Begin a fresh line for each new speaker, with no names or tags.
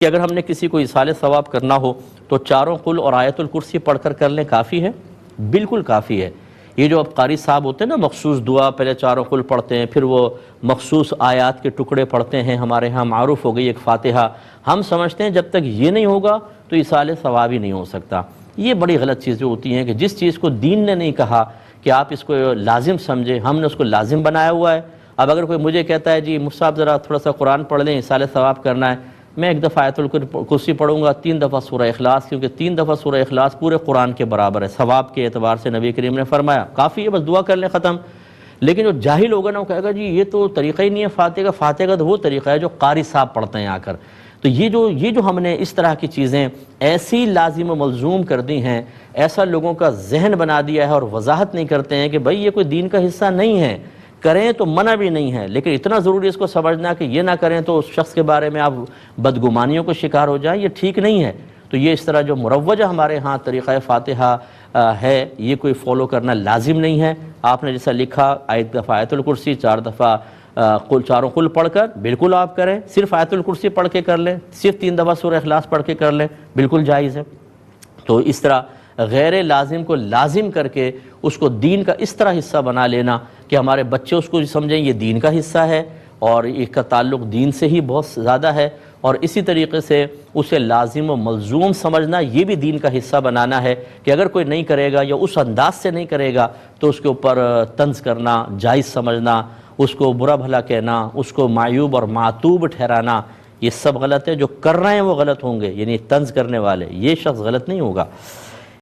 کہ اگر ہم نے کسی کو ایصال ثواب کرنا ہو تو چاروں قل اور آیت الکرسی پڑھ کر کر لیں کافی ہے، بالکل کافی ہے۔ یہ جو اب قاری صاحب ہوتے ہیں نا، مخصوص دعا پہلے چاروں قل پڑھتے ہیں، پھر وہ مخصوص آیات کے ٹکڑے پڑھتے ہیں، ہمارے ہاں معروف ہو گئی ایک فاتحہ۔ ہم سمجھتے ہیں جب تک یہ نہیں ہوگا تو ایصال ثواب ہی نہیں ہو سکتا۔ یہ بڑی غلط چیزیں ہوتی ہیں کہ جس چیز کو دین نے نہیں کہا کہ آپ اس کو لازم سمجھیں، ہم نے اس کو لازم بنایا ہوا ہے۔ اب اگر کوئی مجھے کہتا ہے جی مفتی صاحب ذرا تھوڑا سا قرآن پڑھ لیں، ایصال ثواب کرنا ہے، میں ایک دفعہ آیت الکرسی پڑھوں گا، 3 دفعہ سورہ اخلاص، کیونکہ 3 دفعہ سورہ اخلاص پورے قرآن کے برابر ہے ثواب کے اعتبار سے، نبی کریم نے فرمایا کافی ہے، بس دعا کر لیں ختم۔ لیکن جو جاہل ہوگا نا وہ کہے گا جی یہ تو طریقہ ہی نہیں ہے فاتحہ کا، فاتحہ کا تو وہ طریقہ ہے جو قاری صاحب پڑھتے ہیں آ کر۔ تو یہ جو ہم نے اس طرح کی چیزیں ایسی لازم و ملزوم کر دی ہیں، ایسا لوگوں کا ذہن بنا دیا ہے اور وضاحت نہیں کرتے ہیں کہ بھائی یہ کوئی دین کا حصہ نہیں ہے، کریں تو منع بھی نہیں ہے، لیکن اتنا ضروری اس کو سمجھنا کہ یہ نہ کریں تو اس شخص کے بارے میں آپ بدگمانیوں کو شکار ہو جائیں، یہ ٹھیک نہیں ہے۔ تو یہ اس طرح جو مروجہ ہمارے ہاں طریقہ فاتحہ ہے، یہ کوئی فالو کرنا لازم نہیں ہے۔ آپ نے جیسا لکھا ایک دفعہ آیت الکرسی، 4 دفعہ چاروں قل پڑھ کر بالکل آپ کریں، صرف آیت الکرسی پڑھ کے کر لیں، صرف 3 دفعہ سورہ اخلاص پڑھ کے کر لیں، بالکل جائز ہے۔ تو اس طرح غیر لازم کو لازم کر کے اس کو دین کا اس طرح حصہ بنا لینا کہ ہمارے بچے اس کو سمجھیں یہ دین کا حصہ ہے اور اس کا تعلق دین سے ہی بہت زیادہ ہے، اور اسی طریقے سے اسے لازم و ملزوم سمجھنا یہ بھی دین کا حصہ بنانا ہے کہ اگر کوئی نہیں کرے گا یا اس انداز سے نہیں کرے گا تو اس کے اوپر طنز کرنا، جائز سمجھنا، اس کو برا بھلا کہنا، اس کو معیوب اور معتوب ٹھہرانا، یہ سب غلط ہے۔ جو کر رہے ہیں وہ غلط ہوں گے، یعنی طنز کرنے والے، یہ شخص غلط نہیں ہوگا۔